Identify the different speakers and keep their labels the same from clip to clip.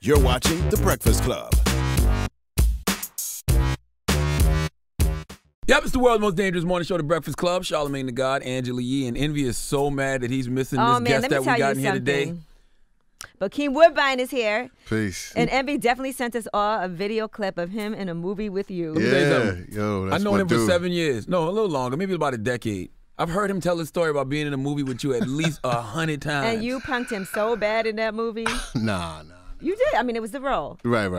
Speaker 1: You're watching The Breakfast Club.
Speaker 2: Yep, it's the world's most dangerous morning show, The Breakfast Club. Charlamagne the God, Angela Yee, and Envy is so mad that he's missing this guest that we got in here today.
Speaker 3: Bokeem Woodbine is here.
Speaker 4: Peace.
Speaker 3: And Envy definitely sent us all a video clip of him in a movie with you.
Speaker 4: Yeah, yo, that's
Speaker 2: I've known him for
Speaker 4: dude.
Speaker 2: 7 years. No, a little longer, maybe about a decade. I've heard him tell his story about being in a movie with you at least 100 times.
Speaker 3: And you punked him so bad in that movie.
Speaker 4: Nah.
Speaker 3: You did. I mean, it was the role.
Speaker 4: Right.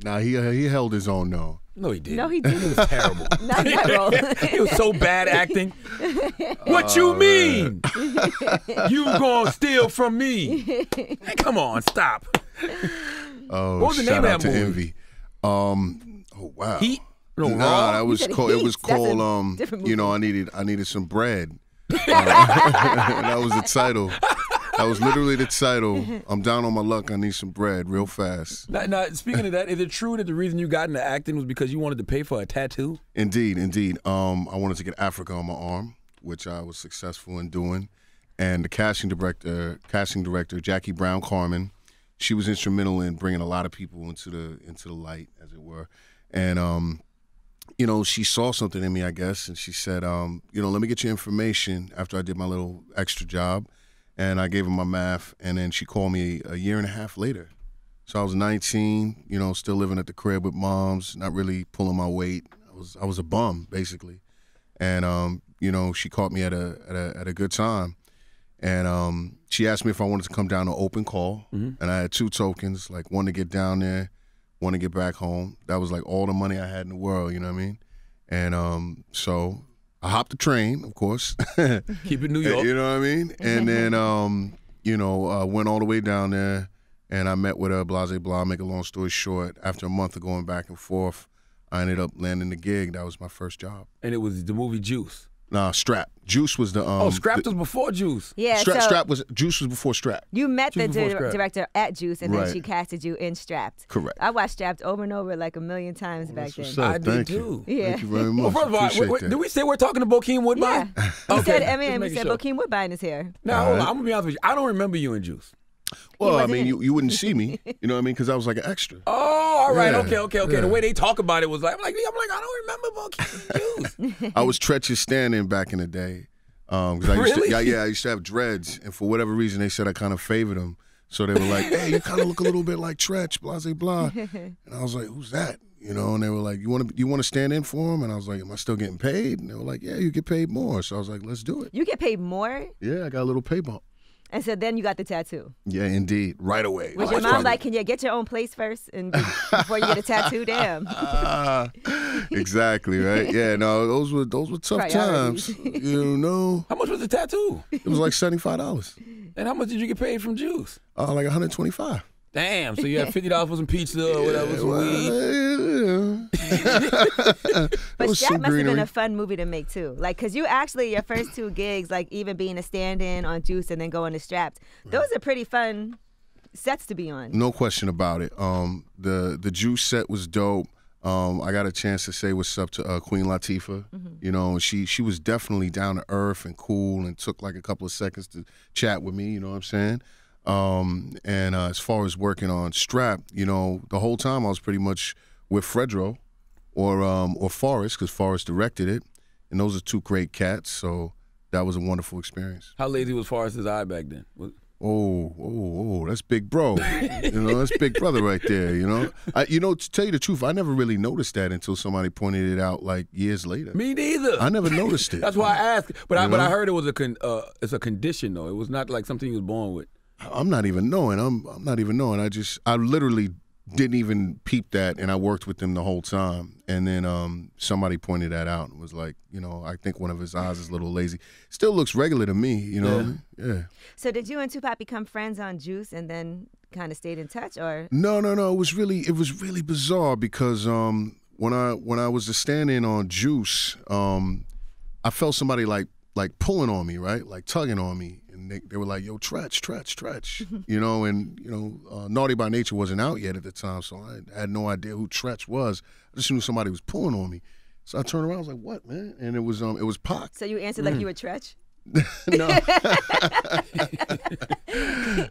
Speaker 4: Nah, he held his own, though.
Speaker 2: No, he didn't.
Speaker 3: No, he didn't.
Speaker 2: It was terrible.
Speaker 3: Not that role.
Speaker 2: It was so bad acting. What you mean? You gonna steal from me? Hey, come on, stop.
Speaker 4: Oh,
Speaker 2: what was the name of that movie?
Speaker 4: Envy. Oh wow.
Speaker 2: Heat? No,
Speaker 4: nah, that was called. It was called. You know, I needed some bread. That was the title. That was literally the title. I'm down on my luck. I need some bread real fast.
Speaker 2: Now, speaking of that, is it true that the reason you got into acting was because you wanted to pay for a tattoo?
Speaker 4: Indeed. I wanted to get Africa on my arm, which I was successful in doing. And the casting director, Jackie Brown Carmen, she was instrumental in bringing a lot of people into the light, as it were. And you know, she saw something in me, I guess, and she said, you know, let me get your information after I did my little extra job. And I gave her my math, and then she called me a year and a half later. So I was 19, you know, still living at the crib with moms, not really pulling my weight. I was a bum, basically. And, you know, she caught me at a good time. And she asked me if I wanted to come down to open call. Mm-hmm. And I had 2 tokens, like one to get down there, one to get back home. That was like all the money I had in the world, you know what I mean? And so I hopped the train, of course.
Speaker 2: Keep it New York.
Speaker 4: You know what I mean? And then, you know, went all the way down there, and I met with her, blase blah, make a long story short. After a month of going back and forth, I ended up landing the gig. That was my first job.
Speaker 2: And it was the movie Juice.
Speaker 4: Nah, Strap. Juice was the
Speaker 2: Strap was before Juice.
Speaker 3: Yeah,
Speaker 4: Juice was before Strap.
Speaker 3: You met the director at Juice, and
Speaker 4: Right.
Speaker 3: then she casted you in Strapped.
Speaker 4: Correct.
Speaker 3: I watched Strapped over and over like a million times back then.
Speaker 4: What's up?
Speaker 2: I did too.
Speaker 3: Yeah.
Speaker 4: Thank you very much.
Speaker 2: Well, first of all, did we say we're talking to Bokeem Woodbine?
Speaker 3: Yeah. We said Bokeem Woodbine is here.
Speaker 2: Now, hold on, I'm going to be honest with you. I don't remember you in Juice.
Speaker 4: Well, I mean, you wouldn't see me. You know what I mean? Because I was like an extra.
Speaker 2: Oh, all right.
Speaker 4: Yeah.
Speaker 2: Okay.
Speaker 4: Yeah.
Speaker 2: The way they talk about it was like, I'm like, I don't remember Bokeem in Juice.
Speaker 4: I was Tretch's stand-in back in the day.
Speaker 2: Really?
Speaker 4: I used to have dreads, and for whatever reason, they said I kind of favored them. So they were like, "Hey, you kind of look a little bit like Tretch, blase blah." And I was like, "Who's that?" You know, and they were like, "You want to stand in for him?" And I was like, "Am I still getting paid?" And they were like, "Yeah, you get paid more." So I was like, "Let's do it."
Speaker 3: You get paid more?
Speaker 4: Yeah, I got a little pay bump.
Speaker 3: And so then you got the tattoo.
Speaker 4: Yeah, indeed, right away.
Speaker 3: Was your mom like, "Can you get your own place first and before you get a tattoo?" Damn.
Speaker 4: Exactly, right? Yeah, no, those were tough times. You know.
Speaker 2: How much was the tattoo?
Speaker 4: It was like $75.
Speaker 2: And how much did you get paid from Juice?
Speaker 4: Like $125.
Speaker 2: Damn, so you had $50 for some pizza or whatever, some weed.
Speaker 3: But Strap must have been a fun movie to make too. Like, cause you actually, your first 2 gigs, like even being a stand-in on Juice and then going to Strapped, those are pretty fun sets to be on.
Speaker 4: No question about it. The Juice set was dope. I got a chance to say what's up to Queen Latifah. Mm-hmm. You know, she was definitely down to earth and cool and took like a couple of seconds to chat with me. You know what I'm saying? And as far as working on Strap, you know, the whole time I was pretty much with Fredro or Forrest, because Forrest directed it, and those are 2 great cats. So that was a wonderful experience.
Speaker 2: How lazy was Forrest's eye back then?
Speaker 4: Oh, that's big bro. You know, that's big brother right there, you know. To tell you the truth, I never really noticed that until somebody pointed it out like years later.
Speaker 2: Me neither.
Speaker 4: I never noticed it.
Speaker 2: That's why I asked. But I heard it was it's a condition though. It was not like something he was born with.
Speaker 4: I'm not even knowing. I'm not even knowing. I literally didn't even peep that, and I worked with him the whole time. And then somebody pointed that out and was like, you know, I think one of his eyes is a little lazy. Still looks regular to me, you know. Yeah.
Speaker 3: So did you and Tupac become friends on Juice and then kind of stayed in touch, or?
Speaker 4: No. It was really bizarre because when I was the stand-in on Juice, I felt somebody like pulling on me, right, like tugging on me. And they were like, "Yo, Tretch," you know, and you know, Naughty by Nature wasn't out yet at the time, so I had no idea who Tretch was. I just knew somebody was pulling on me, so I turned around, I was like, "What, man?" And it was Pac.
Speaker 3: So you answered like you were Tretch?
Speaker 4: No.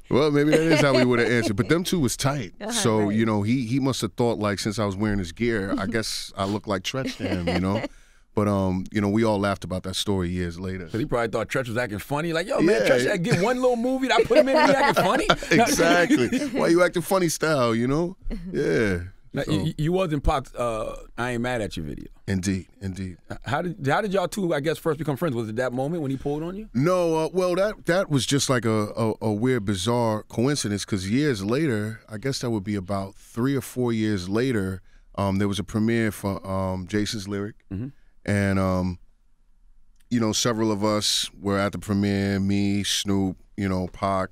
Speaker 4: Well, maybe that is how we would have answered. But them two was tight. So,
Speaker 3: right.
Speaker 4: you know, he must have thought, like, since I was wearing his gear, I guess I look like Tretch to him, you know? But, you know, we all laughed about that story years later.
Speaker 2: So he probably thought Tretch was acting funny. Like, yo, man, Tretch had to get one little movie that I put him in and he acting funny?
Speaker 4: Exactly. Why you acting funny style, you know? Yeah.
Speaker 2: Now,
Speaker 4: So,
Speaker 2: you wasn't Pac's I Ain't Mad At You video.
Speaker 4: indeed, indeed.
Speaker 2: How did y'all two, I guess, first become friends? Was it that moment when he pulled on you?
Speaker 4: No, well, that was just like a weird, bizarre coincidence because years later, I guess that would be about 3 or 4 years later, there was a premiere for Jason's Lyric.
Speaker 2: Mm-hmm.
Speaker 4: And, you know, several of us were at the premiere, me, Snoop, you know, Pac,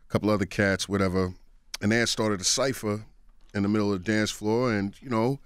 Speaker 4: a couple other cats, whatever. And they had started a cypher in the middle of the dance floor, and, you know,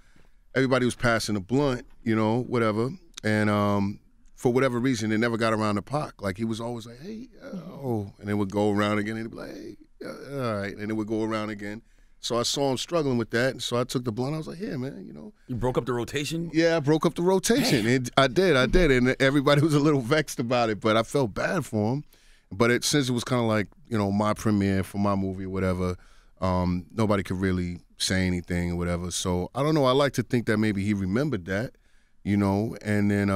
Speaker 4: everybody was passing a blunt, you know, whatever. And for whatever reason, they never got around to Pac. Like, he was always like, hey, oh, and they would go around again, and he'd be like, hey, all right, and it would go around again. So I saw him struggling with that, and so I took the blunt. I was like, "Here, man, you know."
Speaker 2: You broke up the rotation?
Speaker 4: Yeah, I broke up the rotation. I did, and everybody was a little vexed about it, but I felt bad for him. But since it was kind of like, you know, my premiere for my movie or whatever, nobody could really say anything or whatever. So I don't know. I like to think that maybe he remembered that, you know. And then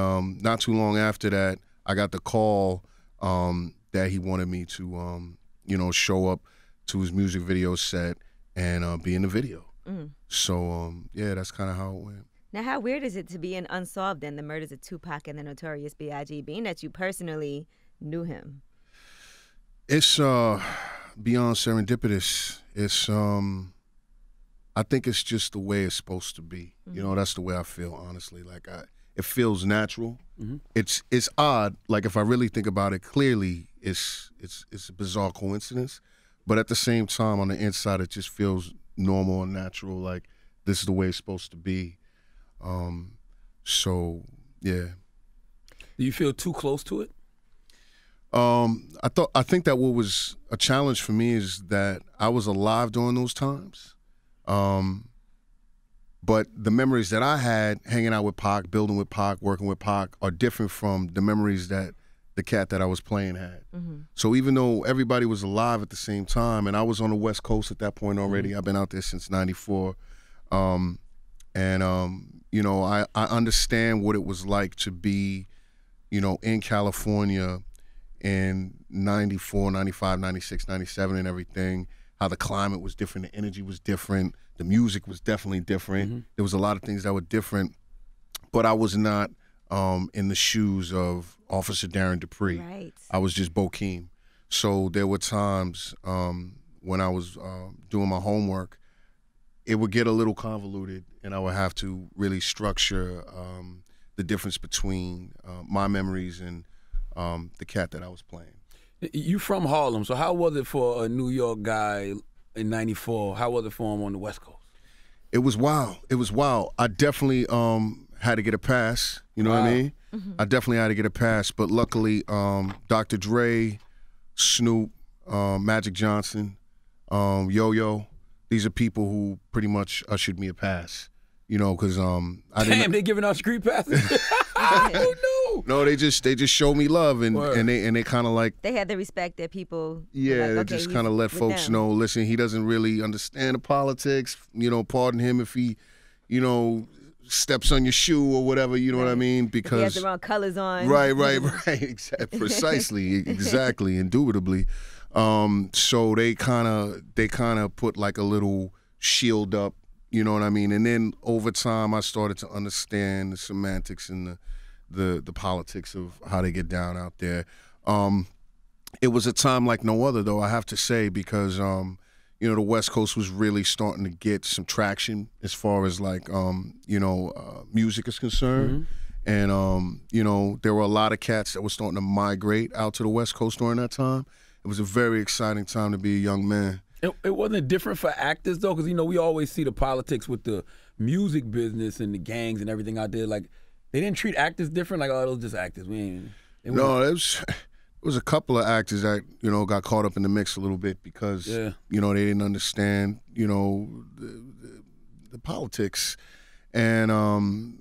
Speaker 4: not too long after that, I got the call that he wanted me to, you know, show up to his music video set and be in the video. So, yeah, that's kind of how it went.
Speaker 3: Now, how weird is it to be in Unsolved and the murders of Tupac and the Notorious B.I.G., being that you personally knew him?
Speaker 4: It's beyond serendipitous. It's I think it's just the way it's supposed to be. You know, that's the way I feel, honestly. Like, it feels natural. It's odd. Like, if I really think about it clearly, it's a bizarre coincidence. But at the same time, on the inside, it just feels normal and natural. Like, this is the way it's supposed to be. So, yeah.
Speaker 2: Do you feel too close to it?
Speaker 4: I think that what was a challenge for me is that I was alive during those times. But the memories that I had hanging out with Pac, building with Pac, working with Pac are different from the memories that the cat that I was playing had. So even though everybody was alive at the same time, and I was on the West Coast at that point already, I've been out there since '94, you know, I understand what it was like to be, you know, in California in 94, 95, 96, 97 and everything, how the climate was different, the energy was different, the music was definitely different. There was a lot of things that were different, but I was not in the shoes of Officer Darren Dupree.
Speaker 3: Right.
Speaker 4: I was just Bokeem. So there were times when I was doing my homework, it would get a little convoluted, and I would have to really structure the difference between my memories and the cat that I was playing.
Speaker 2: You from Harlem, so how was it for a New York guy in '94? How was it for him on the West Coast?
Speaker 4: It was wild. It was wild. I definitely had to get a pass. You know what I mean? I definitely had to get a pass, but luckily, Dr. Dre, Snoop, Magic Johnson, Yo-Yo, these are people who pretty much ushered me a pass. You know, because I didn't.
Speaker 2: Damn, they giving out street passes. Oh no!
Speaker 4: No, they just showed me love, and they kind of like.
Speaker 3: They had the respect that people.
Speaker 4: Yeah,
Speaker 3: like,
Speaker 4: they
Speaker 3: okay,
Speaker 4: just kind of let folks
Speaker 3: them.
Speaker 4: know. Listen, he doesn't really understand the politics. You know, pardon him if he, you know, steps on your shoe or whatever. You know what I mean? Because
Speaker 3: if he has the wrong colors on.
Speaker 4: Right. Exactly. Precisely. Exactly. Indubitably. So they kind of put like a little shield up. You know what I mean? And then over time, I started to understand the semantics and the politics of how they get down out there. It was a time like no other, though, I have to say, because, you know, the West Coast was really starting to get some traction as far as, like, you know, music is concerned. And, you know, there were a lot of cats that were starting to migrate out to the West Coast during that time. It was a very exciting time to be a young man.
Speaker 2: It wasn't different for actors, though, because, you know, we always see the politics with the music business and the gangs and everything out there. Like, they didn't treat actors different? Like, oh, those just actors.
Speaker 4: No, there was a couple of actors that, you know, got caught up in the mix a little bit because, you know, they didn't understand, you know, the politics. And,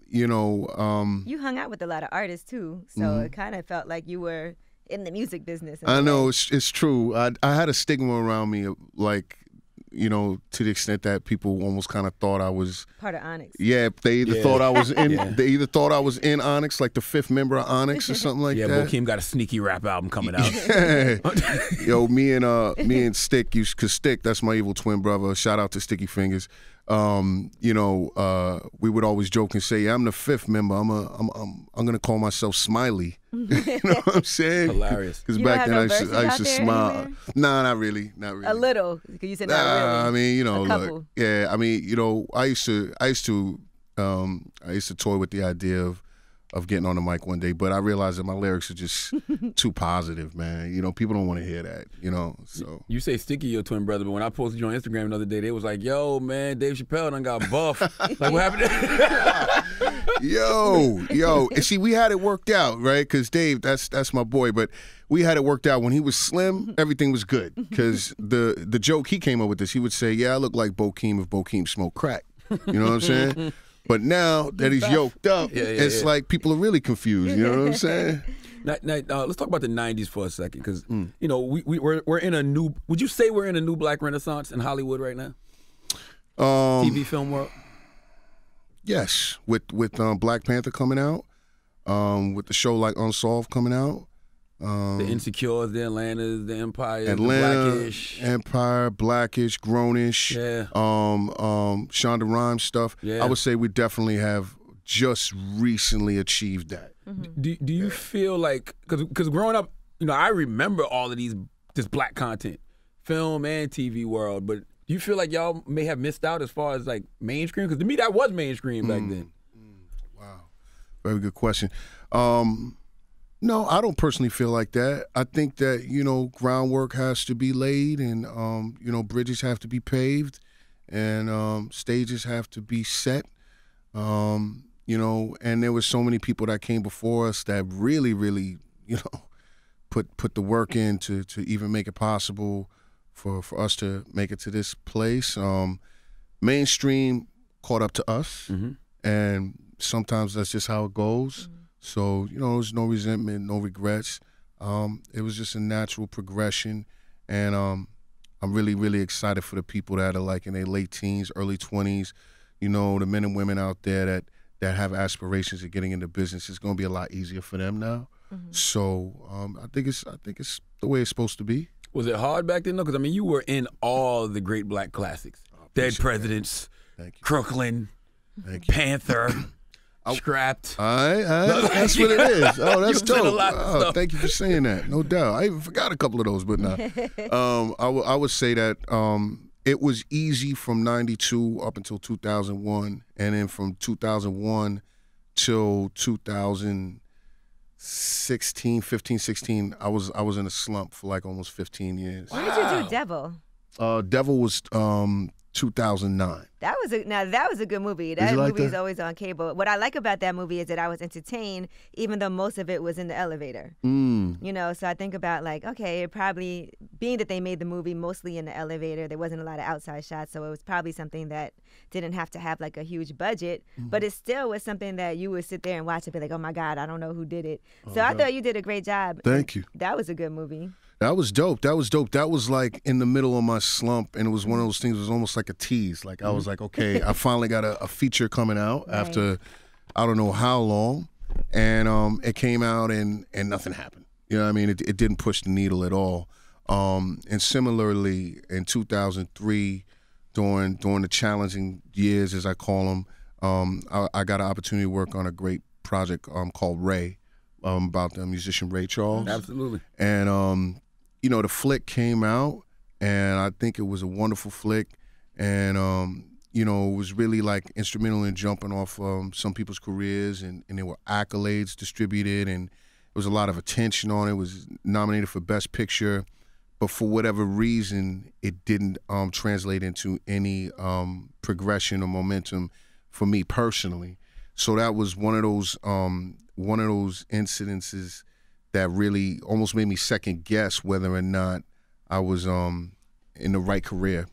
Speaker 4: you know.
Speaker 3: You hung out with a lot of artists, too, so it kind of felt like you were in the music business.
Speaker 4: I know it's true. I had a stigma around me, like, you know, to the extent that people almost kind of thought I was
Speaker 3: part of Onyx.
Speaker 4: Yeah, they either thought I was in. They either thought I was in Onyx, like the fifth member of Onyx or something like that.
Speaker 2: Yeah, Bokeem got a sneaky rap album coming out.
Speaker 4: Yo, me and Stick, cause Stick, that's my evil twin brother. Shout out to Sticky Fingers. You know, we would always joke and say, I'm the fifth member. I'm gonna call myself Smiley. You know what I'm saying?
Speaker 2: Hilarious.
Speaker 4: Because back then I used to smile.
Speaker 3: Anywhere?
Speaker 4: Nah, not really.
Speaker 3: A little. You said not really.
Speaker 4: I mean, you know,
Speaker 3: a couple.
Speaker 4: look, yeah. I mean, you know, I used to toy with the idea of getting on the mic one day, but I realized that my lyrics are just too positive, man. You know, people don't want to hear that, you know. So
Speaker 2: you say Sticky your twin brother, but when I posted you on Instagram the other day, they was like, yo, man, Dave Chappelle done got buff. Like, what happened?
Speaker 4: Yo. And see, we had it worked out, right? Because Dave, that's my boy, but we had it worked out. When he was slim, everything was good. Because the joke he came up with this, he would say, yeah, I look like Bokeem if Bokeem smoked crack. You know what I'm saying? But now that he's yoked up, it's like people are really confused. You know what I'm saying?
Speaker 2: Now, let's talk about the '90s for a second, because you know we're in a new. Would you say we're in a new Black Renaissance in Hollywood right now? TV film world.
Speaker 4: Yes, with Black Panther coming out, with the show like Unsolved coming out.
Speaker 2: The Insecures, the Atlantas, the Empire,
Speaker 4: Atlanta,
Speaker 2: the Blackish.
Speaker 4: Empire, Blackish, Grownish, Shonda Rhimes stuff.
Speaker 2: Yeah.
Speaker 4: I would say we definitely have just recently achieved that.
Speaker 2: Do you feel like, because growing up, you know, I remember all of this Black content, film and TV world, but do you feel like y'all may have missed out as far as like mainstream? Because to me, that was mainstream back then.
Speaker 4: Wow, very good question. No, I don't personally feel like that. I think that, you know, groundwork has to be laid, and you know, bridges have to be paved, and stages have to be set. You know, and there were so many people that came before us that really, really, you know, put the work in to even make it possible for us to make it to this place. Mainstream caught up to us, and sometimes that's just how it goes. So, you know, there's no resentment, no regrets. It was just a natural progression, and I'm really, really excited for the people that are like in their late teens, early 20s. You know, the men and women out there that have aspirations of getting into business. It's going to be a lot easier for them now. So I think it's the way it's supposed to be.
Speaker 2: Was it hard back then? No, because I mean, you were in all the great Black classics: Dead Presidents, Crooklyn, Panther. Scrapped.
Speaker 4: All right. That's what it is. Oh, that's dope.
Speaker 2: A lot of stuff.
Speaker 4: Thank you for saying that. No doubt. I even forgot a couple of those, but nah. I would say that it was easy from 92 up until 2001, and then from 2001 till 2016, 15, 16, I was in a slump for like almost 15 years.
Speaker 3: When did you do Devil?
Speaker 4: Devil was 2009.
Speaker 3: That was a good movie. That movie is always on cable. What I like about that movie is that I was entertained, even though most of it was in the elevator. You know, so I think about like, okay, it probably, being that they made the movie mostly in the elevator, there wasn't a lot of outside shots, so it was probably something that didn't have to have like a huge budget, but it still was something that you would sit there and watch and be like, oh my God, I don't know who did it. So I thought you did a great job.
Speaker 4: Thank you.
Speaker 3: That was a good movie.
Speaker 4: That was dope. That was like in the middle of my slump, and it was one of those things. It was almost like a tease. Like I was like, okay, I finally got a feature coming out after I don't know how long, and it came out and nothing happened. You know what I mean? It didn't push the needle at all. And similarly, in 2003, during the challenging years, as I call them, I got an opportunity to work on a great project called Ray, about the musician Ray Charles.
Speaker 2: Absolutely.
Speaker 4: And you know, the flick came out, and I think it was a wonderful flick, and you know, it was really like instrumental in jumping off some people's careers, and there were accolades distributed, and there was a lot of attention on it. It was nominated for Best Picture, but for whatever reason, it didn't translate into any progression or momentum for me personally. So that was one of those incidences that really almost made me second guess whether or not I was in the right career.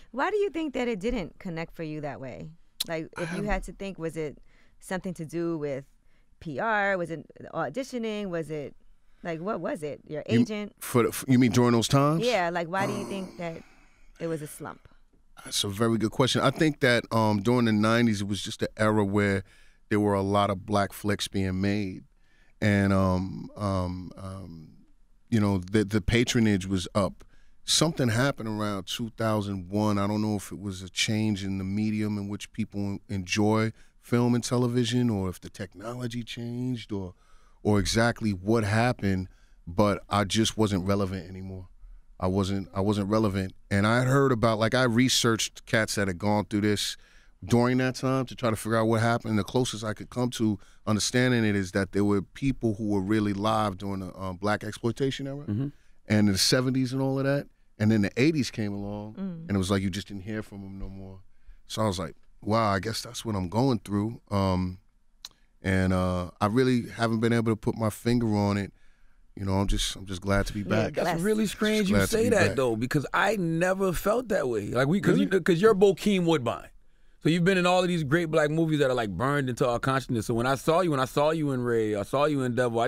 Speaker 3: Why do you think that it didn't connect for you that way? Like, if you had to think, was it something to do with PR? Was it auditioning? Was it Like, what was it? Your agent?
Speaker 4: You mean during those times?
Speaker 3: Yeah, like, why do you think that it was a slump?
Speaker 4: That's a very good question. I think that during the 90s, it was just an era where there were a lot of black flicks being made. And, you know, the patronage was up. Something happened around 2001. I don't know if it was a change in the medium in which people enjoy film and television, or if the technology changed, or exactly what happened, but I just wasn't relevant anymore. I wasn't relevant. And I had heard about, like, I researched cats that had gone through this during that time to try to figure out what happened. And the closest I could come to understanding it is that there were people who were really live during the black exploitation era, and in the 70s and all of that. And then the 80s came along, and it was like you just didn't hear from them no more. So I was like, wow, I guess that's what I'm going through. And I really haven't been able to put my finger on it. You know, I'm just glad to be back.
Speaker 2: That's really strange you say that, though, because I never felt that way. Like, because you're Bokeem Woodbine. So you've been in all of these great black movies that are like burned into our consciousness. So when I saw you in Ray, I saw you in Devil,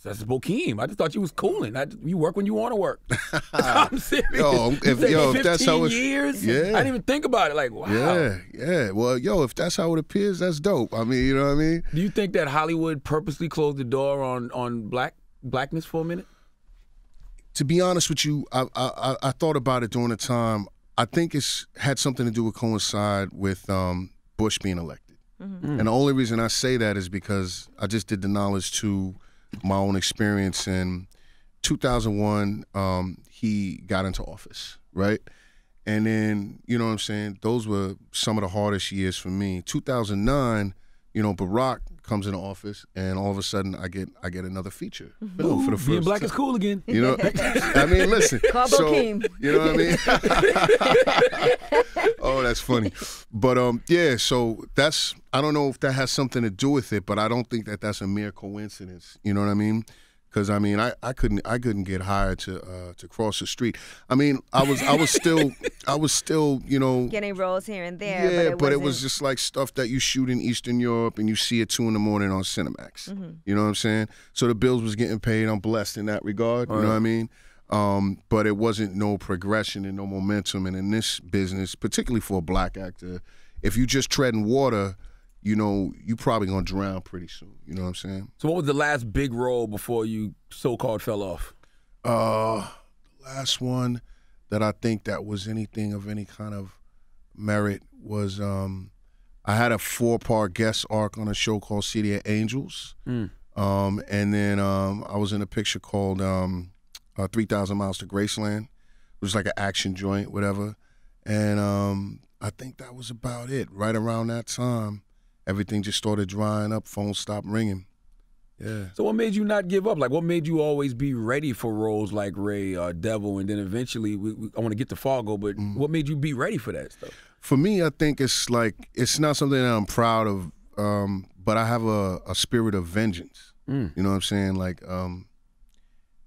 Speaker 2: that's Bokeem. I just thought you was cooling. You work when you want to work. I'm serious.
Speaker 4: If that's how it's,
Speaker 2: years.
Speaker 4: Yeah.
Speaker 2: I didn't even think about it. Like, wow.
Speaker 4: Yeah. Well, if that's how it appears, that's dope. I mean, you know what I mean?
Speaker 2: Do you think that Hollywood purposely closed the door on blackness for a minute?
Speaker 4: To be honest with you, I thought about it during the time. I think it's had something to do with coincide with Bush being elected. And the only reason I say that is because I just did the knowledge to my own experience. In 2001, he got into office, right? And then, you know what I'm saying, those were some of the hardest years for me. 2009, Barack comes into office, and all of a sudden I get another feature film for the first
Speaker 2: Being black
Speaker 4: time.
Speaker 2: is cool again.
Speaker 4: I mean, listen.
Speaker 3: Call Bokeem.
Speaker 4: You know what I mean? Oh, that's funny. But so that's, I don't know if that has something to do with it, but I don't think that that's a mere coincidence. You know what I mean? Because I mean, I couldn't get hired to cross the street. I mean, I was still
Speaker 3: getting roles here and there.
Speaker 4: Yeah, but it was just like stuff that you shoot in Eastern Europe and you see at 2 a.m. on Cinemax. You know what I'm saying? So the bills was getting paid. I'm blessed in that regard. You know what I mean? But it wasn't no progression and no momentum. And in this business, particularly for a black actor, if you just treading water, you probably gonna drown pretty soon. You know what I'm saying?
Speaker 2: So what was the last big role before you so-called fell off?
Speaker 4: Last one that I think that was anything of any kind of merit was I had a 4-part guest arc on a show called City of Angels. And then I was in a picture called 3,000 Miles to Graceland. It was like an action joint, whatever. And I think that was about it. Right around that time, everything just started drying up. Phones stopped ringing. Yeah.
Speaker 2: So what made you not give up? Like, what made you always be ready for roles like Ray or Devil, and then eventually, I want to get to Fargo, but what made you be ready for that stuff?
Speaker 4: For me, I think it's not something that I'm proud of, but I have a spirit of vengeance. You know what I'm saying? Like,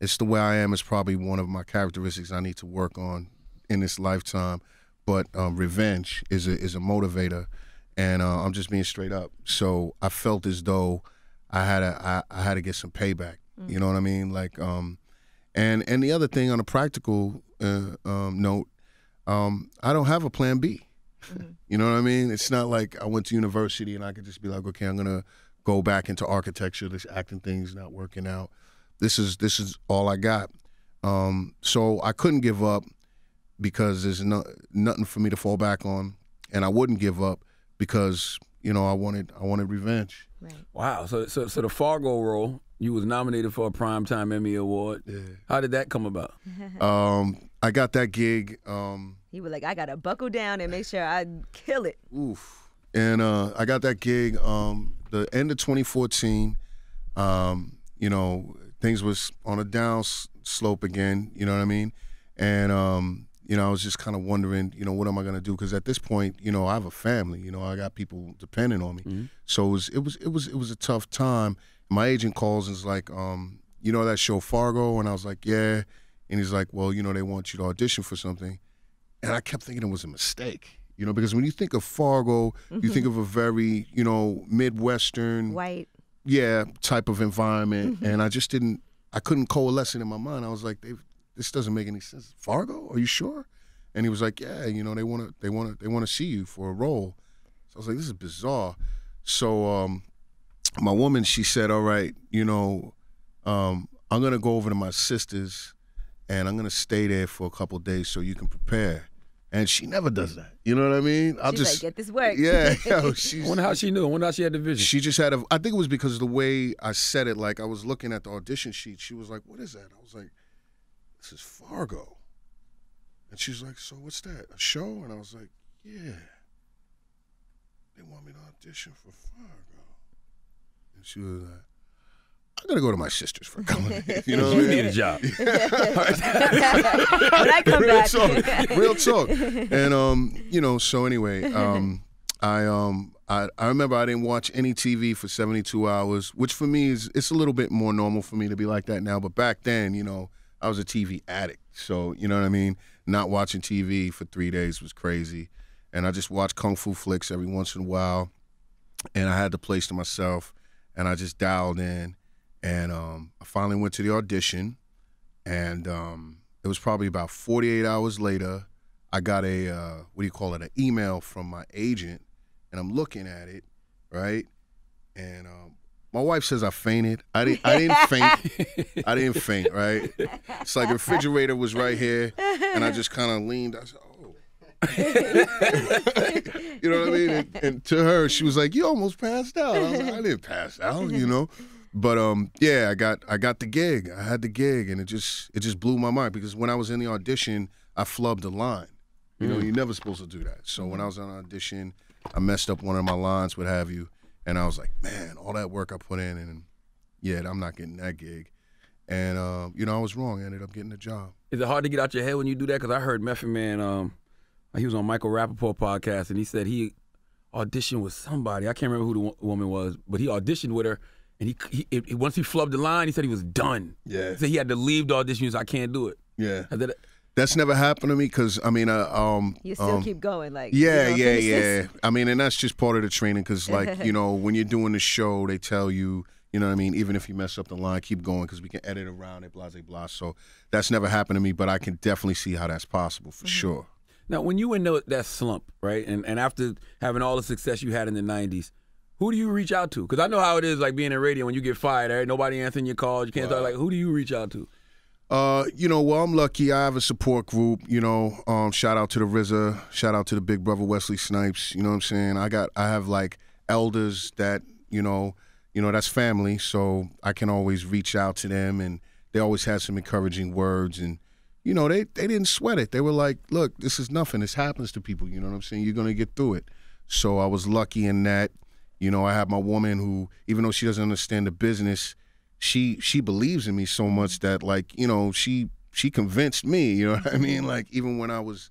Speaker 4: it's the way I am. It's probably one of my characteristics I need to work on in this lifetime. But revenge is a motivator, and I'm just being straight up. So I felt as though I had to get some payback. You know what I mean? Like, and the other thing on a practical note, I don't have a plan B. You know what I mean? It's not like I went to university and I could just be like, okay, I'm gonna go back into architecture. This acting thing's not working out. This is all I got. So I couldn't give up because there's nothing for me to fall back on, and I wouldn't give up because I wanted revenge.
Speaker 3: Right.
Speaker 2: Wow. So the Fargo role, you was nominated for a Primetime Emmy Award.
Speaker 4: Yeah.
Speaker 2: How did that come about?
Speaker 4: I got that gig.
Speaker 3: He was like, I gotta buckle down and make sure I kill it.
Speaker 4: Oof. And I got that gig the end of 2014. Things was on a down slope again. You know what I mean? And I was just kind of wondering, what am I gonna do? Because at this point, I have a family. I got people depending on me. So it was a tough time. My agent calls and is like, that show Fargo? And I was like, yeah. And he's like, well, they want you to audition for something. And I kept thinking it was a mistake. Because when you think of Fargo, you think of a very, Midwestern,
Speaker 3: White.
Speaker 4: type of environment, and I couldn't coalesce it in my mind. I was like, this doesn't make any sense. Fargo? Are you sure? And he was like, yeah, you know, they want to see you for a role. So I was like, this is bizarre. So my woman, she said, all right, you know, I'm gonna go over to my sister's, and I'm gonna stay there for a couple of days so you can prepare. And she never does that. You know what I mean?
Speaker 3: She's like, get this work.
Speaker 4: Yeah.
Speaker 2: I wonder how she knew. I wonder how she had the vision.
Speaker 4: She just had I think it was because of the way I said it. Like, I was looking at the audition sheet. She was like, what is that? I was like, this is Fargo. And she's like, so what's that? A show? And I was like, yeah. They want me to audition for Fargo. And she was like, I'm going to go to my sister's for a couple of days. You know what I mean?
Speaker 2: You need a job.
Speaker 3: When I come back.
Speaker 4: Real talk. And, you know, so anyway, I remember I didn't watch any TV for 72 hours, which for me it's a little bit more normal for me to be like that now. But back then, you know, I was a TV addict. So, you know what I mean? Not watching TV for 3 days was crazy. And I just watched Kung Fu flicks every once in a while. And I had the place to myself. And I just dialed in. And I finally went to the audition, and it was probably about 48 hours later, I got an email from my agent, and I'm looking at it, right? And my wife says I fainted. I didn't faint. I didn't faint, right? It's like the refrigerator was right here, and I just kind of leaned. I said, oh. You know what I mean? And to her, she was like, you almost passed out. I was like, I didn't pass out, you know? But yeah, I got the gig. I had the gig, and it just blew my mind because when I was in the audition, I flubbed a line. You know, you're never supposed to do that. So when I was on audition, I messed up one of my lines, what have you, and I was like, man, all that work I put in, and yeah, I'm not getting that gig. And you know, I was wrong. I ended up getting the job.
Speaker 2: Is it hard to get out your head when you do that? Because I heard Method Man, he was on Michael Rappaport podcast, and he said he auditioned with somebody. I can't remember who the woman was, but he auditioned with her. And he once he flubbed the line, he said he was done.
Speaker 4: Yeah.
Speaker 2: He said he had to leave the audition. He was like, I can't do it.
Speaker 4: Yeah. That's never happened to me because, I mean,
Speaker 3: you still keep going. Like,
Speaker 4: yeah,
Speaker 3: you know,
Speaker 4: yeah. I mean, and that's just part of the training because, like, you know, when you're doing the show, they tell you, you know what I mean, even if you mess up the line, keep going because we can edit around it, blah, blah, blah. So that's never happened to me, but I can definitely see how that's possible for sure.
Speaker 2: Now, when you in that slump, right, and after having all the success you had in the 90s, who do you reach out to? Because I know how it is, like being in radio when you get fired, right? Nobody answering your calls. You can't talk. Like, who do you reach out to?
Speaker 4: You know, well, I'm lucky. I have a support group. You know, shout out to the RZA. Shout out to the big brother Wesley Snipes. You know what I'm saying? I have like elders that you know that's family. So I can always reach out to them, and they always had some encouraging words. And you know, they didn't sweat it. They were like, look, this is nothing. This happens to people. You know what I'm saying? You're gonna get through it. So I was lucky in that. You know, I have my woman who, even though she doesn't understand the business, she believes in me so much that, like, you know, she convinced me, you know what I mean? Like, even when I was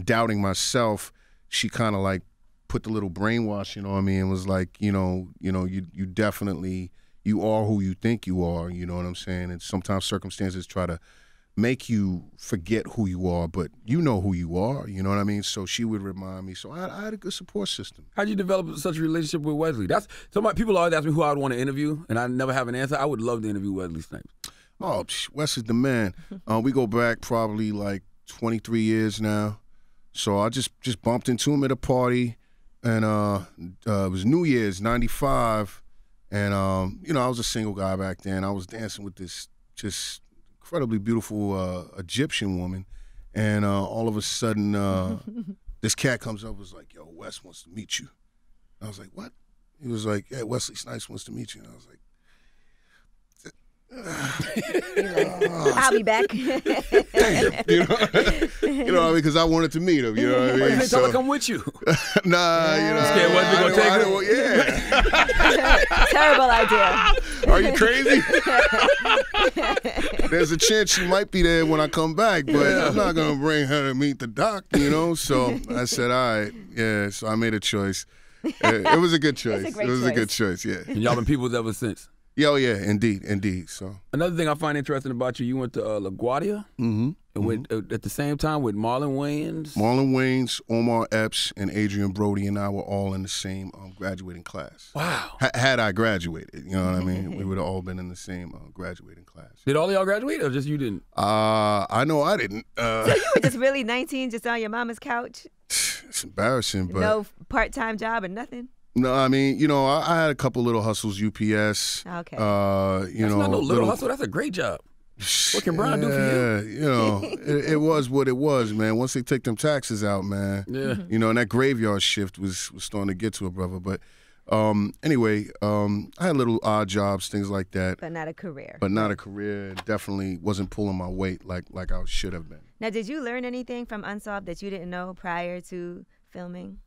Speaker 4: doubting myself, she kind of, like, put the little brainwash, you know what I mean? And was like, you definitely, you are who you think you are, you know what I'm saying? And sometimes circumstances try to make you forget who you are, but you know who you are, you know what I mean? So she would remind me. So I had a good support system.
Speaker 2: How'd you develop such a relationship with Wesley? That's people always ask me who I would want to interview, and I never have an answer. I would love to interview Wesley Snipes.
Speaker 4: Oh, Wes is the man. We go back probably like 23 years now. So I just bumped into him at a party, and it was New Year's, 95, and you know, I was a single guy back then. I was dancing with this just incredibly beautiful Egyptian woman, and all of a sudden this cat comes up and was like, yo, Wes wants to meet you. I was like, what? He was like, yeah, Wesley Snipes wants to meet you. And I was like,
Speaker 3: I'll be back.
Speaker 4: Damn, you know, because I wanted to meet him. You know what I mean?
Speaker 2: Why you didn't tell her come with you?
Speaker 4: Nah, you know.
Speaker 2: Scared Wesley gonna take her?
Speaker 3: Yeah. Terrible idea.
Speaker 4: Are you crazy? There's a chance she might be there when I come back, but I'm not gonna bring her to meet the doc. You know. So I said, all right, yeah. So I made a choice. It was a good choice. It was a good choice. Yeah.
Speaker 2: And y'all been peoples ever since.
Speaker 4: Yeah, oh yeah, indeed. So
Speaker 2: another thing I find interesting about you, you went to LaGuardia and went at the same time with Marlon Wayans.
Speaker 4: Marlon Wayans, Omar Epps, and Adrian Brody and I were all in the same graduating class.
Speaker 2: Wow.
Speaker 4: Had I graduated, you know what I mean? We would have all been in the same graduating class.
Speaker 2: Did all of y'all graduate or just you didn't?
Speaker 4: I know I didn't.
Speaker 3: So you were just really 19, just on your mama's couch?
Speaker 4: It's embarrassing, but
Speaker 3: no part-time job and nothing?
Speaker 4: No, I mean, you know, I had a couple little hustles, UPS.
Speaker 3: Okay.
Speaker 2: That's not no little hustle. That's a great job. What can Brian do for you?
Speaker 4: You know, it was what it was, man. Once they take them taxes out, man.
Speaker 2: Yeah.
Speaker 4: You know, and that graveyard shift was starting to get to a brother. But anyway, I had little odd jobs, things like that.
Speaker 3: But not a career.
Speaker 4: Definitely wasn't pulling my weight like I should have been.
Speaker 3: Now, did you learn anything from Unsolved that you didn't know prior to filming?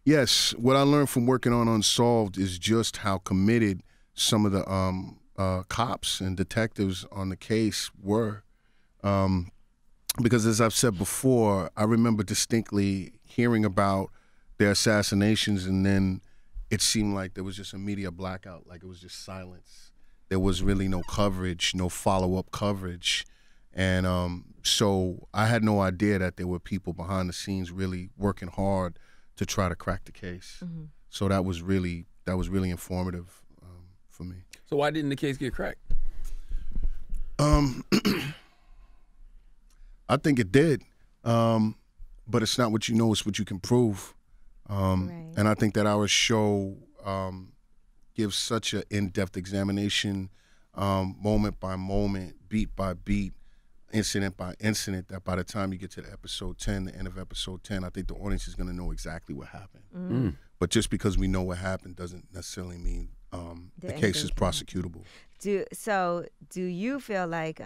Speaker 4: Yes, what I learned from working on Unsolved is just how committed some of the cops and detectives on the case were. Because as I've said before, I remember distinctly hearing about their assassinations, and then it seemed like there was just a media blackout, like it was just silence. There was really no coverage, no follow-up coverage. And so I had no idea that there were people behind the scenes really working hard to try to crack the case. So that was really informative for me.
Speaker 2: So why didn't the case get cracked?
Speaker 4: I think it did, but it's not what you know; it's what you can prove.
Speaker 3: Right.
Speaker 4: And I think that our show gives such an in-depth examination, moment by moment, beat by beat, incident by incident, that by the time you get to the episode 10, the end of episode 10, I think the audience is going to know exactly what happened. But just because we know what happened doesn't necessarily mean the case is prosecutable.
Speaker 3: Do you feel like,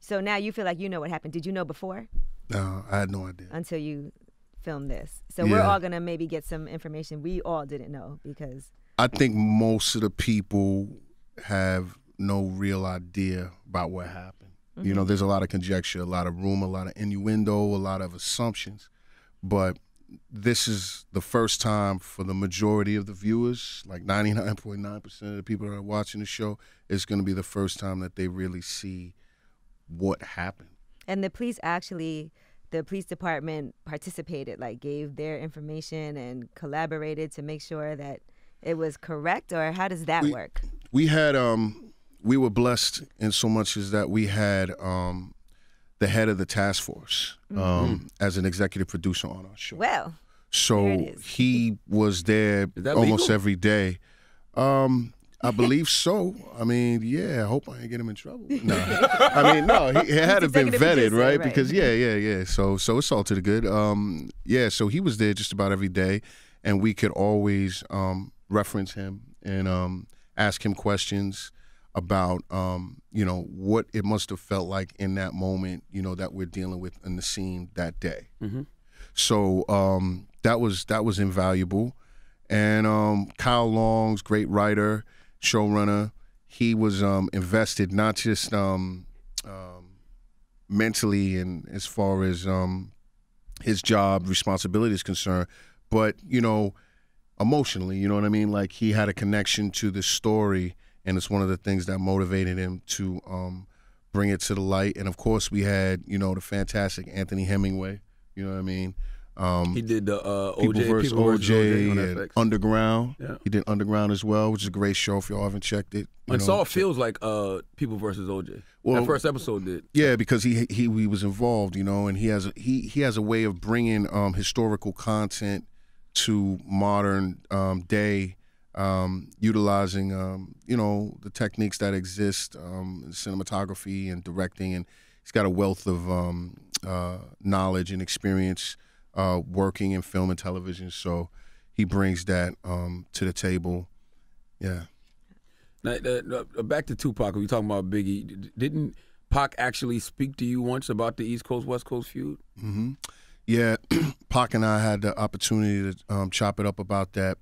Speaker 3: so now you feel like you know what happened. Did you know before?
Speaker 4: No, I had no idea.
Speaker 3: Until you filmed this. So we're all going to maybe get some information we all didn't know because.
Speaker 4: I think most of the people have no real idea about what happened. You know, there's a lot of conjecture, a lot of rumor, a lot of innuendo, a lot of assumptions. But this is the first time for the majority of the viewers, like 99.9% of the people that are watching the show, it's going to be the first time that they really see what happened.
Speaker 3: And the police department participated, like gave their information and collaborated to make sure that it was correct, or how does that work?
Speaker 4: We had... we were blessed in so much as that we had the head of the task force as an executive producer on our show.
Speaker 3: Well,
Speaker 4: so he was there almost every day. I believe so. I mean, yeah, I hope I ain't get him in trouble. No. I mean, no, he had to have been vetted, right? Because, yeah. So it's all to the good. So he was there just about every day, and we could always reference him and ask him questions about, what it must have felt like in that moment, that we're dealing with in the scene that day. So that was invaluable. And Kyle Long's great writer, showrunner, he was invested not just mentally and as far as his job responsibility is concerned, but, emotionally, you know what I mean? Like he had a connection to the story, and it's one of the things that motivated him to bring it to the light. And of course we had, the fantastic Anthony Hemingway, you know what I mean?
Speaker 2: He did the
Speaker 4: People versus OJ
Speaker 2: on
Speaker 4: and
Speaker 2: FX.
Speaker 4: Underground.
Speaker 2: Yeah.
Speaker 4: He did Underground as well, which is a great show if y'all haven't checked it.
Speaker 2: Unsolved feels like People versus OJ. Well, that first episode did.
Speaker 4: Yeah, because he was involved, and he has a way of bringing historical content to modern day, utilizing the techniques that exist in cinematography and directing, and he's got a wealth of knowledge and experience working in film and television, so he brings that to the table. Yeah.
Speaker 2: Now, back to Tupac, we talking about Biggie. Didn't Pac actually speak to you once about the East Coast West Coast feud?
Speaker 4: Mm-hmm. Yeah, Pac and I had the opportunity to chop it up about that,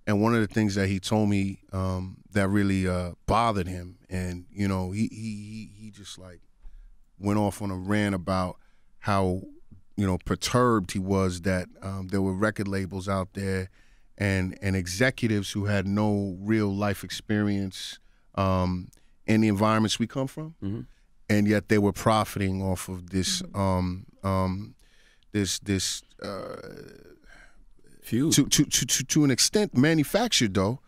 Speaker 4: and one of the things that he told me that really bothered him, and he just like went off on a rant about how perturbed he was that there were record labels out there and executives who had no real life experience in the environments we come from, and yet they were profiting off of this
Speaker 2: feud
Speaker 4: to an extent, manufactured to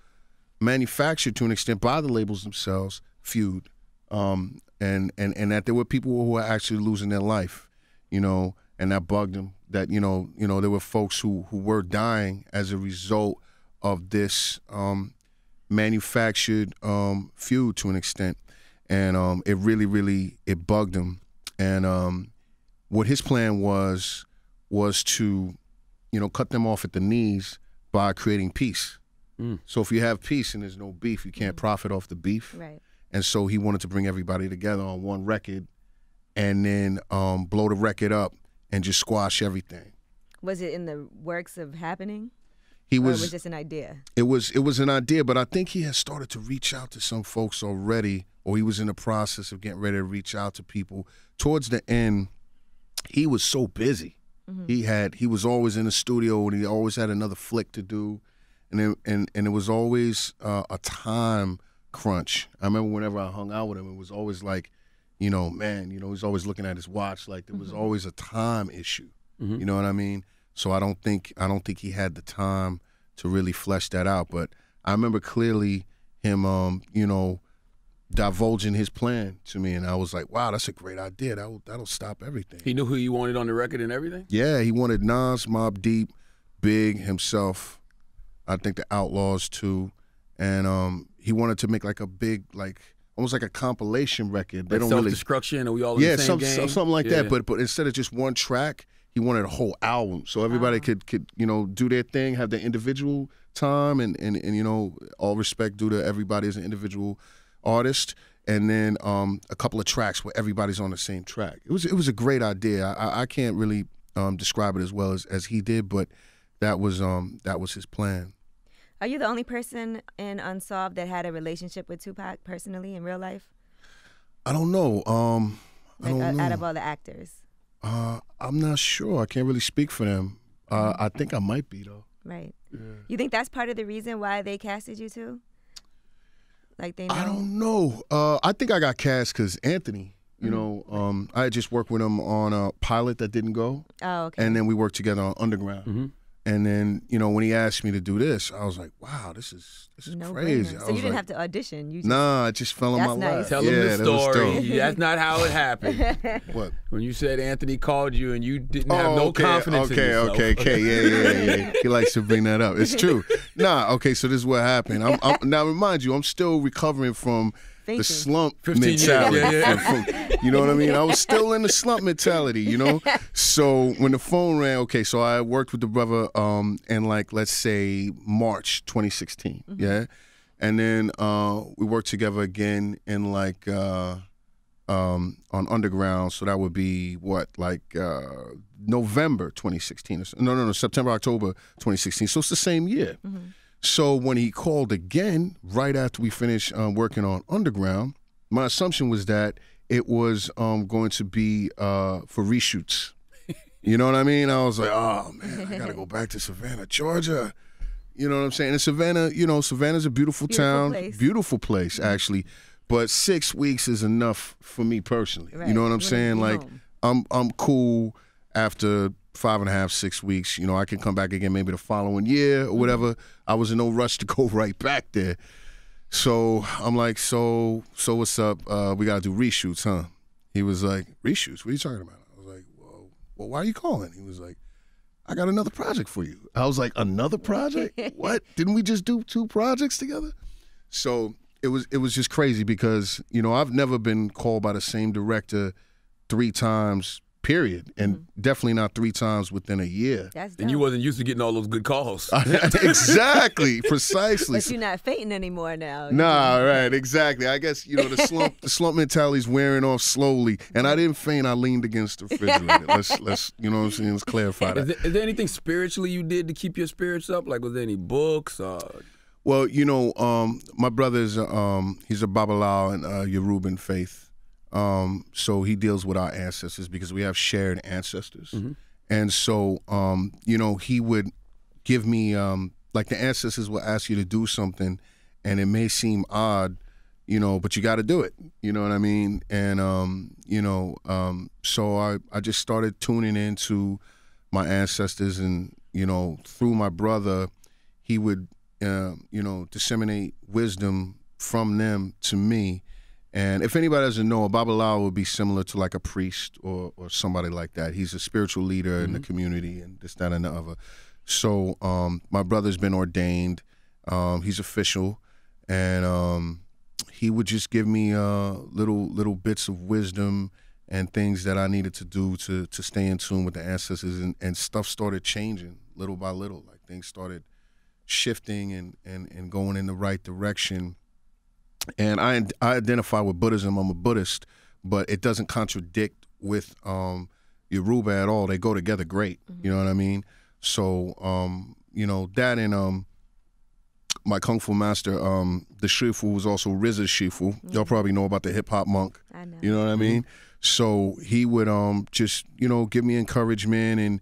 Speaker 4: an extent by the labels themselves, feud, and that there were people who were actually losing their life, and that bugged them. That there were folks who were dying as a result of this manufactured feud to an extent, and it really it bugged him. And what his plan was to cut them off at the knees by creating peace. So if you have peace and there's no beef, you can't profit off the beef.
Speaker 3: Right.
Speaker 4: And so he wanted to bring everybody together on one record, and then blow the record up and just squash everything.
Speaker 3: Was it in the works of happening?
Speaker 4: Or
Speaker 3: it was just an idea?
Speaker 4: It was an idea, but I think he had started to reach out to some folks already, or he was in the process of getting ready to reach out to people. Towards the end, he was so busy. He was always in the studio, and he always had another flick to do, and it was always a time crunch. I remember whenever I hung out with him, it was always like, he was always looking at his watch, like there was always a time issue. You know what I mean? So I don't think he had the time to really flesh that out. But I remember clearly him, divulging his plan to me, and I was like, wow, that's a great idea. That'll stop everything.
Speaker 2: He knew who you wanted on the record and everything?
Speaker 4: Yeah, he wanted Nas, Mobb Deep, Big, himself, I think the Outlaws too, and he wanted to make like a big, almost like a compilation record. They don't
Speaker 2: Self-Destruction, are we all in the same game?
Speaker 4: Something like that. But instead of just one track, he wanted a whole album, so everybody could do their thing, have their individual time, and all respect due to everybody as an individual artist, and then a couple of tracks where everybody's on the same track. It was a great idea. I can't really describe it as well as he did, but that was his plan.
Speaker 3: Are you the only person in Unsolved that had a relationship with Tupac personally in real life?
Speaker 4: I don't know.
Speaker 3: Out of all the actors.
Speaker 4: I'm not sure. I can't really speak for them. I think I might be, though.
Speaker 3: Right.
Speaker 4: Yeah.
Speaker 3: You think that's part of the reason why they casted you too? Like they know?
Speaker 4: I don't know. I think I got cast because Anthony, I had just worked with him on a pilot that didn't go.
Speaker 3: Oh, okay.
Speaker 4: And then we worked together on Underground. And then, when he asked me to do this, I was like, wow, this is crazy.
Speaker 3: So you didn't have to audition?
Speaker 4: Nah, it just fell in my lap.
Speaker 2: Tell him the story. That's not how it happened.
Speaker 4: What?
Speaker 2: When you said Anthony called you and you didn't have no confidence in yourself.
Speaker 4: Okay. Yeah. He likes to bring that up. It's true. Okay, so this is what happened. Now, remind you, I'm still recovering from the slump mentality. You know what I mean? I was still in the slump mentality, So when the phone rang, so I worked with the brother in let's say March 2016, yeah? And then we worked together again in on Underground, so that would be November 2016. No, September, October 2016. So it's the same year. So when he called again, right after we finished working on Underground, my assumption was that it was going to be for reshoots. You know what I mean? I was like, oh, man, I got to go back to Savannah, Georgia. You know what I'm saying? And Savannah, Savannah's a beautiful town. Beautiful place, actually. But 6 weeks is enough for me personally. Right. You know what I'm saying? I'm cool after 5.5, 6 weeks. I can come back again maybe the following year or whatever. I was in no rush to go right back there. So I'm like, so what's up? We got to do reshoots, huh? He was like, reshoots? What are you talking about? I was like, well, why are you calling? He was like, I got another project for you. I was like, another project? What? Didn't we just do 2 projects together? So it was just crazy because, I've never been called by the same director 3 times, period, and definitely not 3 times within a year.
Speaker 3: That's dope.
Speaker 2: And you wasn't used to getting all those good calls.
Speaker 4: Exactly, precisely.
Speaker 3: But you're not fainting anymore now.
Speaker 4: Nah, right, exactly. I guess the slump mentality is wearing off slowly, and I didn't faint. I leaned against the refrigerator. Let's you know what I'm saying? Let's clarify that.
Speaker 2: Is there anything spiritually you did to keep your spirits up? Like, was there any books?
Speaker 4: Well, my brother's he's a Babalawo and Yoruban faith. So he deals with our ancestors because we have shared ancestors. And so, he would give me, the ancestors will ask you to do something and it may seem odd, but you got to do it. You know what I mean? And so I just started tuning into my ancestors, and through my brother, he would disseminate wisdom from them to me. And if anybody doesn't know, a Babalawo would be similar to like a priest or somebody like that. He's a spiritual leader in the community, and this, that, and the other. So my brother's been ordained. He's official, and he would just give me little bits of wisdom and things that I needed to do to stay in tune with the ancestors, and stuff started changing little by little. Like things started shifting and going in the right direction. And I identify with Buddhism. I'm a Buddhist, but it doesn't contradict with Yoruba at all. They go together great. You know what I mean? So that and my Kung Fu master, the Shifu, was also Rizza Shifu. Y'all probably know about the hip hop monk.
Speaker 3: I know.
Speaker 4: You know what I mean? So he would just give me encouragement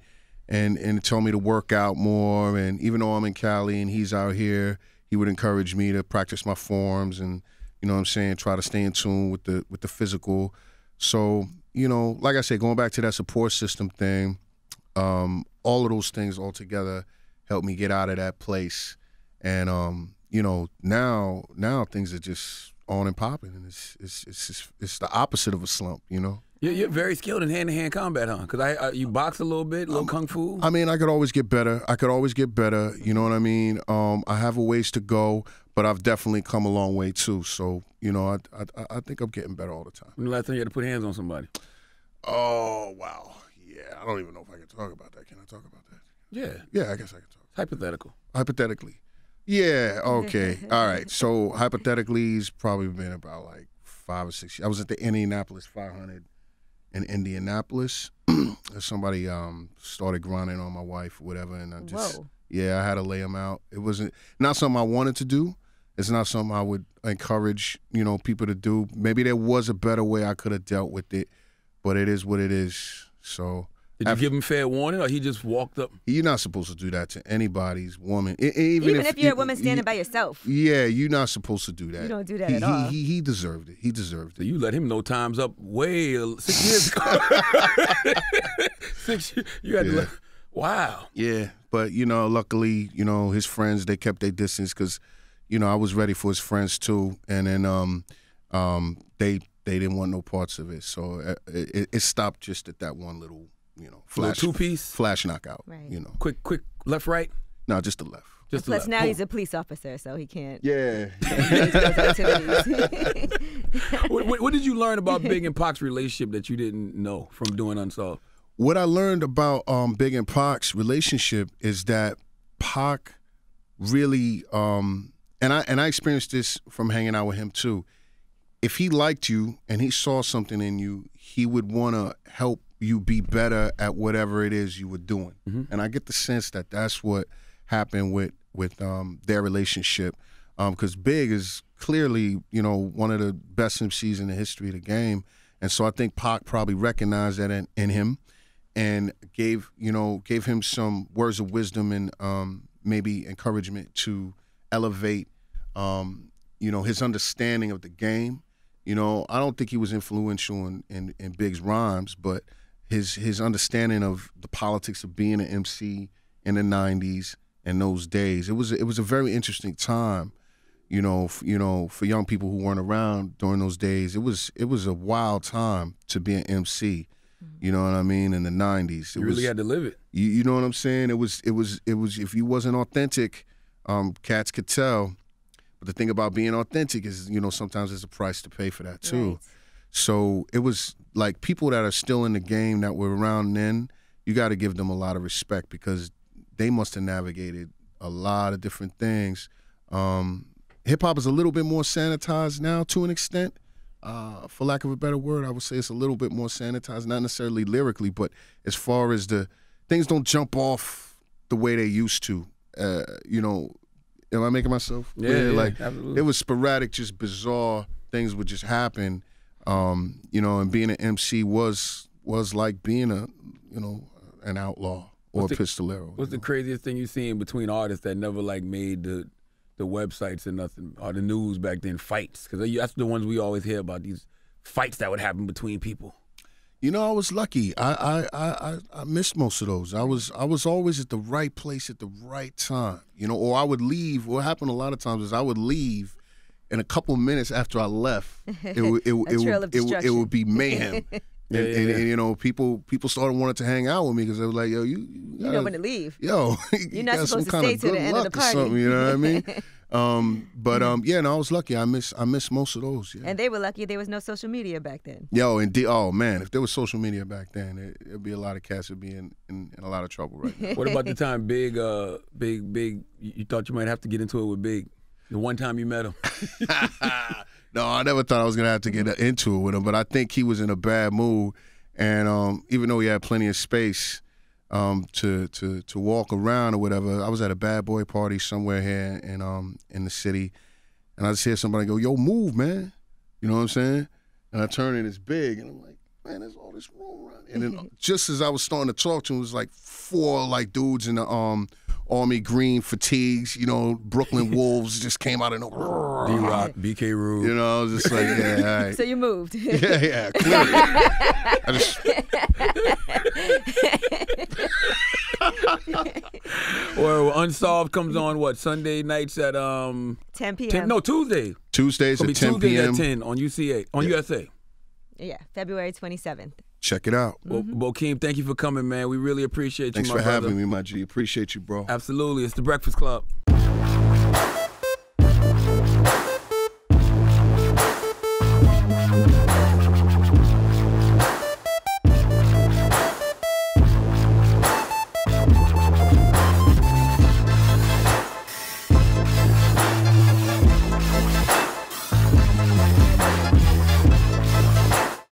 Speaker 4: and tell me to work out more. And even though I'm in Cali and he's out here, he would encourage me to practice my forms and, try to stay in tune with the physical. So, like I said, going back to that support system thing, all of those things all together helped me get out of that place. And, now things are just on and popping, and it's the opposite of a slump,
Speaker 2: You're very skilled in hand-to-hand combat, huh? Because you box a little bit, a little kung fu.
Speaker 4: I mean, I could always get better. You know what I mean? I have a ways to go, but I've definitely come a long way too. So, I think I'm getting better all the time.
Speaker 2: When the last time you had to put hands on somebody?
Speaker 4: Oh, wow. Yeah, I don't even know if I can talk about that. Can I talk about that?
Speaker 2: Yeah.
Speaker 4: Yeah, I guess I can talk.
Speaker 2: Hypothetical.
Speaker 4: Hypothetically. Yeah, okay. All right. So, hypothetically, it's probably been about like 5 or 6 years. I was at the Indianapolis 500 in Indianapolis. Somebody started grinding on my wife or whatever, and I just I had to lay him out. It wasn't not something I wanted to do. It's not something I would encourage people to do. Maybe there was a better way I could have dealt with it, but it is what it is. So
Speaker 2: did you give him fair warning, or he just walked up?
Speaker 4: You're not supposed to do that to anybody's woman,
Speaker 3: even if you're a woman standing by yourself.
Speaker 4: Yeah, you're not supposed to do that.
Speaker 3: You don't do that at all.
Speaker 4: He deserved it. He deserved it.
Speaker 2: So you let him know time's up way 6 years ago. 6 years. You had to let. Wow.
Speaker 4: Yeah, but luckily, his friends, they kept their distance because, I was ready for his friends too, and then they didn't want no parts of it, so it stopped just at that one little. Flash
Speaker 2: two-piece?
Speaker 4: Flash knockout.
Speaker 3: Right.
Speaker 2: Quick, left, right?
Speaker 4: No, just the left.
Speaker 2: Just the
Speaker 3: plus
Speaker 2: left.
Speaker 3: now he's a police officer, so he can't.
Speaker 4: Yeah.
Speaker 2: What did you learn about Big and Pac's relationship that you didn't know from doing Unsolved?
Speaker 4: What I learned about Big and Pac's relationship is that Pac really, and I experienced this from hanging out with him too. If he liked you and he saw something in you, he would want to help you be better at whatever it is you were doing. And I get the sense that that's what happened with their relationship, because Big is clearly, one of the best MCs in the history of the game. And so I think Pac probably recognized that in him and gave him some words of wisdom and maybe encouragement to elevate, his understanding of the game. I don't think he was influential in Big's rhymes, but his understanding of the politics of being an MC in the 90s and those days. It was a very interesting time, for young people who weren't around during those days. It was a wild time to be an MC. You know what I mean? In the 90s.
Speaker 2: You really had to live it.
Speaker 4: You know what I'm saying? It was if you wasn't authentic, cats could tell. But the thing about being authentic is, sometimes there's a price to pay for that too. Right. So it was like people that are still in the game that were around then, you got to give them a lot of respect because they must have navigated a lot of different things. Hip hop is a little bit more sanitized now to an extent. For lack of a better word, I would say it's a little bit more sanitized, not necessarily lyrically, but as far as the things don't jump off the way they used to. Am I making myself clear? Like
Speaker 2: absolutely.
Speaker 4: It was sporadic, just bizarre things would just happen. And being an MC was like being an outlaw or a pistolero.
Speaker 2: What's the craziest thing you've seen between artists that never made the the websites and nothing, or the news back then, fights, because that's the ones we always hear about, these fights that would happen between people.
Speaker 4: You know, I was lucky. I missed most of those. I was always at the right place at the right time. You know, or I would leave. What happened a lot of times is I would leave, and a couple minutes after I left, it would be mayhem. And you know, people started wanting to hang out with me because they were like, "Yo, you
Speaker 3: know when to leave.
Speaker 4: Yo,
Speaker 3: you're not supposed to stay to the end of the party."
Speaker 4: You know what I mean? Yeah, no, I was lucky. I missed most of those. Yeah.
Speaker 3: And they were lucky there was no social media back then.
Speaker 4: Yo, indeed. Oh man, if there was social media back then, it'd be a lot of cats would be in a lot of trouble right now.
Speaker 2: What about the time Big? You thought you might have to get into it with Big. The one time you met him.
Speaker 4: No, I never thought I was gonna have to get into it with him, but I think he was in a bad mood, and even though he had plenty of space to walk around or whatever, I was at a bad boy party somewhere here in the city, and I just hear somebody go, "Yo, move, man," you know what I'm saying? And I turn and it's Big, and I'm like, "Man, there's all this room around." And then just as I was starting to talk to him, it was like 4 like dudes in the army green fatigues, you know, Brooklyn Wolves just came out of nowhere.
Speaker 2: D-Rock, BK Rube.
Speaker 4: You know, I was just like, yeah, all right.
Speaker 3: So you moved.
Speaker 4: Yeah, clearly.
Speaker 2: Well, Unsolved comes on what, Sunday nights at
Speaker 3: 10 p.m.
Speaker 2: Tuesday.
Speaker 4: Tuesdays at 10
Speaker 2: Tuesdays
Speaker 4: p.m.
Speaker 2: at 10 on USA.
Speaker 3: Yeah, February 27th.
Speaker 4: Check it out.
Speaker 2: Well, Bokeem, thank you for coming, man. We really appreciate you,
Speaker 4: Thanks
Speaker 2: my
Speaker 4: for
Speaker 2: brother.
Speaker 4: having me, my G. Appreciate you, bro.
Speaker 2: Absolutely. It's The Breakfast Club.